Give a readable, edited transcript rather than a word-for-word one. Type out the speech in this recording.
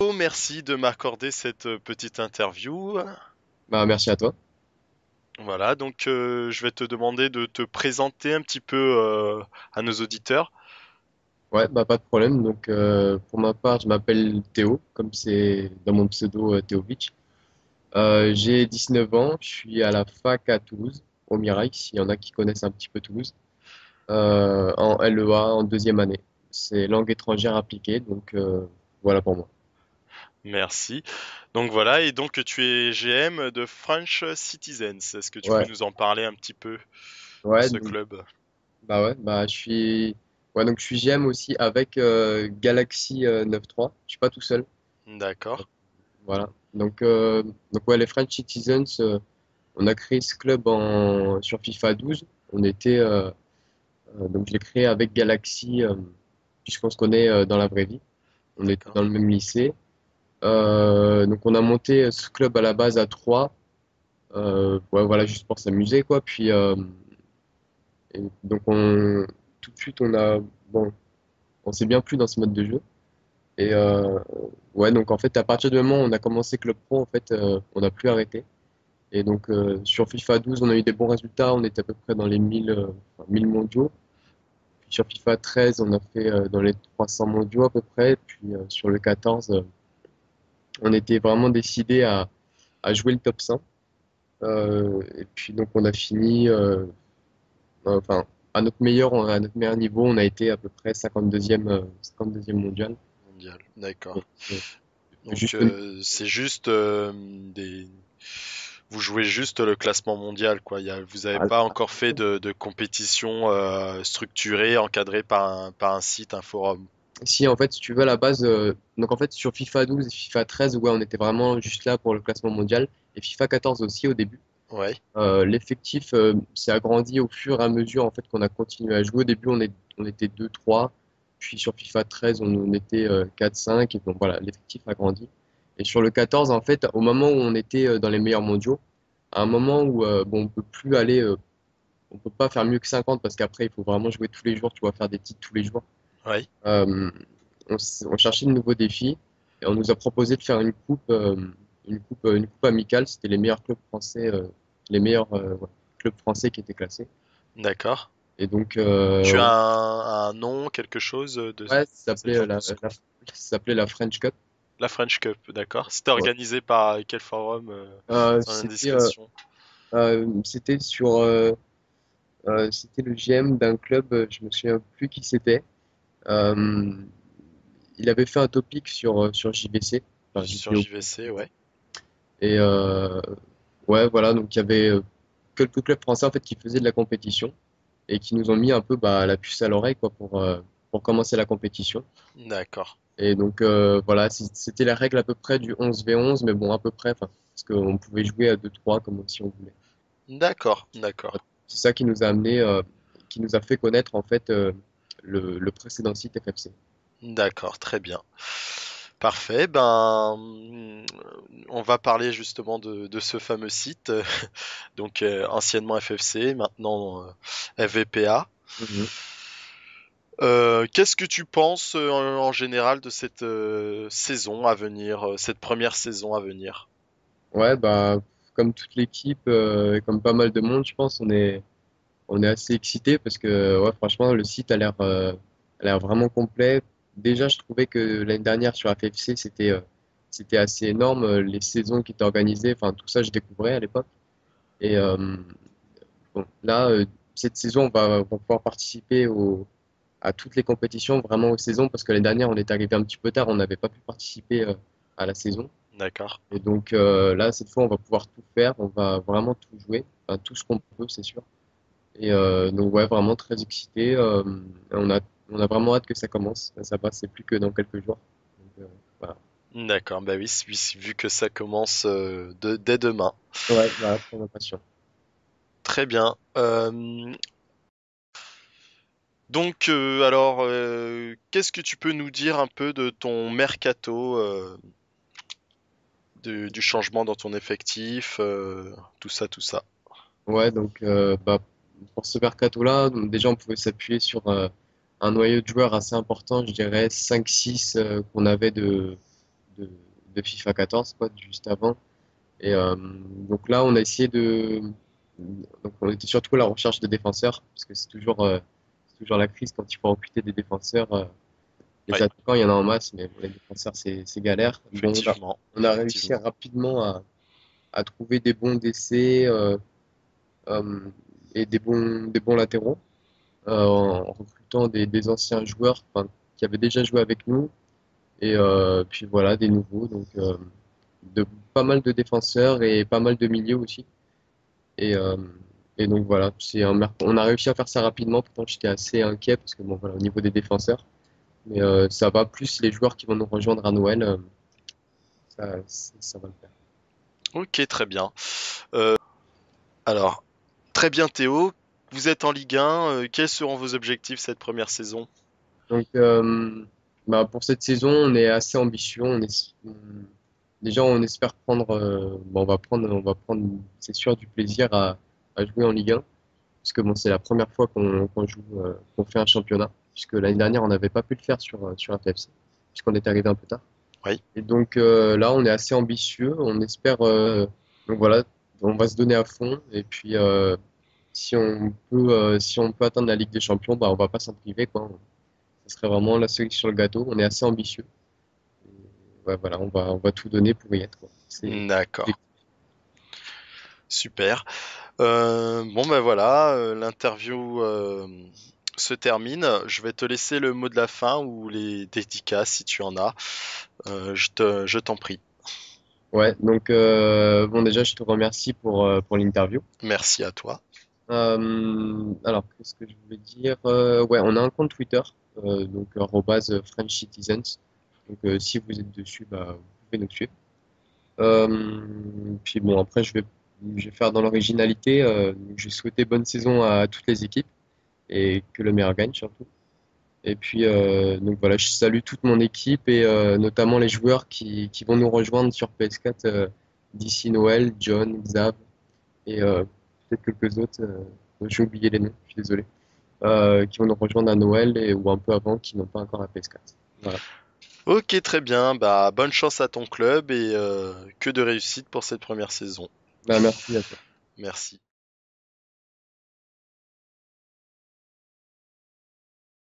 Merci de m'accorder cette petite interview. Bah, merci à toi. Voilà, donc je vais te demander de te présenter un petit peu à nos auditeurs. Ouais, bah, pas de problème. Donc, pour ma part, je m'appelle Théo, comme c'est dans mon pseudo Théovic. J'ai 19 ans, je suis à la fac à Toulouse, au Mirail, s'il y en a qui connaissent un petit peu Toulouse, en LEA, en deuxième année. C'est langue étrangère appliquée, donc voilà pour moi. Merci. Donc voilà, et donc tu es GM de French Citizens. Est-ce que tu peux Ouais, nous en parler un petit peu de ouais, ce donc, club? bah ouais, bah donc je suis GM aussi avec Galaxy 9.3. Je suis pas tout seul. D'accord, Voilà. Donc ouais, les French Citizens. On a créé ce club sur FIFA 12. Donc je l'ai créé avec Galaxy, puisqu'on se connaît dans la vraie vie. On était d'accord, dans le même lycée. Donc on a monté ce club à la base à 3. Ouais, voilà, juste pour s'amuser, quoi. Et donc tout de suite, bon, on s'est bien plu dans ce mode de jeu. Et ouais, donc en fait, à partir du moment où on a commencé Club Pro, en fait, on n'a plus arrêté. Et donc, sur FIFA 12, on a eu des bons résultats. On était à peu près dans les 1000 mondiaux. Puis sur FIFA 13, on a fait dans les 300 mondiaux à peu près. Puis sur le 14, on était vraiment décidé à jouer le top 100. Et puis donc, on a fini, enfin, à notre meilleur niveau, on a été à peu près 52e mondial. mondial, d'accord. Donc, euh, Donc juste, c'est juste vous jouez juste le classement mondial, quoi. Vous n'avez pas encore fait de compétition structurée, encadrée par un site, un forum. Si, en fait, si tu veux, à la base, donc en fait, sur FIFA 12 et FIFA 13, ouais, on était vraiment juste là pour le classement mondial. Et FIFA 14 aussi au début. Ouais, L'effectif s'est agrandi au fur et à mesure en fait qu'on a continué à jouer. Au début, on était 2-3. Puis sur FIFA 13, on était 4-5. Et donc voilà, l'effectif a grandi. Et sur le 14, en fait, au moment où on était dans les meilleurs mondiaux, à un moment où bon, on peut plus aller, on peut pas faire mieux que 50 parce qu'après, il faut vraiment jouer tous les jours. Tu vas faire des titres tous les jours. ouais, Euh, on cherchait de nouveaux défis et on nous a proposé de faire une coupe amicale. C'était les meilleurs clubs français, les meilleurs ouais, clubs français qui étaient classés. d'accord. Et donc, Tu as un nom, quelque chose de ouais, ce genre de ça s'appelait la French Cup. La French Cup, d'accord. C'était Ouais. organisé par quel forum, Euh, sans c'était euh, indiscrétion? c'était c'était le GM d'un club, je me souviens plus qui c'était. Euh, il avait fait un topic sur JVC, enfin jeux Sur vidéo. JVC, ouais. Et ouais, voilà, donc il y avait quelques clubs français en fait qui faisaient de la compétition et qui nous ont mis un peu bah, la puce à l'oreille quoi pour commencer la compétition. D'accord. Et donc voilà, c'était la règle à peu près du 11v11, mais bon à peu près, enfin, parce qu'on pouvait jouer à 2-3 comme si on voulait. D'accord, d'accord. C'est ça qui nous a amené, qui nous a fait connaître en fait le précédent site FFC. D'accord, très bien. Parfait. Ben, on va parler justement de ce fameux site, donc anciennement FFC, maintenant FVPA. Mhm. Qu'est-ce que tu penses en général de cette saison à venir, cette première saison à venir? Ouais, bah comme toute l'équipe et comme pas mal de monde, je pense, on est assez excité parce que ouais, franchement, le site a l'air vraiment complet. Déjà, je trouvais que l'année dernière sur FFC, c'était assez énorme, les saisons qui étaient organisées, enfin tout ça, je découvrais à l'époque. Et bon, là, cette saison, on va pouvoir participer à toutes les compétitions, vraiment aux saisons, parce que l'année dernière, on est arrivé un petit peu tard, on n'avait pas pu participer à la saison. D'accord. Et donc là, cette fois, on va pouvoir tout faire, on va vraiment tout jouer, enfin tout ce qu'on peut, c'est sûr. Et donc ouais, vraiment très excité. On a, on a vraiment hâte que ça commence. Ça passe, c'est plus que dans quelques jours. Donc, voilà. D'accord, bah oui, vu que ça commence dès demain. Ouais, voilà, pour ma passion. Très bien. Donc, alors, qu'est-ce que tu peux nous dire un peu de ton mercato, du changement dans ton effectif, tout ça, tout ça. Ouais, donc bah, pour ce mercato-là, donc, déjà on pouvait s'appuyer sur un noyau de joueurs assez important, je dirais 5-6 qu'on avait de FIFA 14, quoi, juste avant. Et donc là, on a essayé de. Donc on était surtout à la recherche de défenseurs, parce que c'est toujours la crise quand il faut recruter des défenseurs. Les Oui, attaquants, il y en a en masse, mais pour les défenseurs, c'est galère. Bon, effectivement, on a réussi effectivement. rapidement à trouver des bons décès euh, et des bons latéraux en recrutant des anciens joueurs enfin, qui avaient déjà joué avec nous et puis voilà, des nouveaux. Donc de, pas mal de défenseurs et pas mal de milieux aussi. Et, euh, et donc voilà, on a réussi à faire ça rapidement. Pourtant, j'étais assez inquiet parce que bon, voilà, au niveau des défenseurs. Mais ça va plus les joueurs qui vont nous rejoindre à Noël, ça va le faire. Ok, très bien. Alors, très bien Théo, vous êtes en Ligue 1, quels seront vos objectifs cette première saison? Donc, bah, pour cette saison, on est assez ambitieux. Déjà, on espère on va prendre, c'est sûr, du plaisir à jouer en Ligue 1, parce que bon, c'est la première fois qu'on joue, qu'on fait un championnat, puisque l'année dernière, on n'avait pas pu le faire sur un TFC, puisqu'on est arrivé un peu tard. Oui. Et donc là, on est assez ambitieux. On espère, donc voilà, on va se donner à fond. Et puis, si on peut atteindre la Ligue des Champions, bah, on va pas s'en priver, quoi. Ce serait vraiment la cerise sur le gâteau. On est assez ambitieux. Et ouais, voilà, on va tout donner pour y être, quoi. D'accord, super. Bon ben voilà, l'interview se termine. Je vais te laisser le mot de la fin ou les dédicaces si tu en as. Je t'en prie. Ouais, donc bon, déjà, je te remercie pour l'interview. Merci à toi. Alors, qu'est-ce que je voulais dire? Ouais, on a un compte Twitter, donc arobase French Citizens. Donc, si vous êtes dessus, bah, vous pouvez nous suivre. Puis bon, après, je vais faire dans l'originalité. Je vais souhaiter bonne saison à toutes les équipes et que le meilleur gagne surtout. Et puis, donc voilà, je salue toute mon équipe et notamment les joueurs qui vont nous rejoindre sur PS4 d'ici Noël, John, Xav et peut-être quelques autres. J'ai oublié les noms, je suis désolé. Qui vont nous rejoindre à Noël ou un peu avant, qui n'ont pas encore la PS4. Voilà. Ok, très bien. Bah bonne chance à ton club et que de réussite pour cette première saison. Bah, merci à toi. Merci.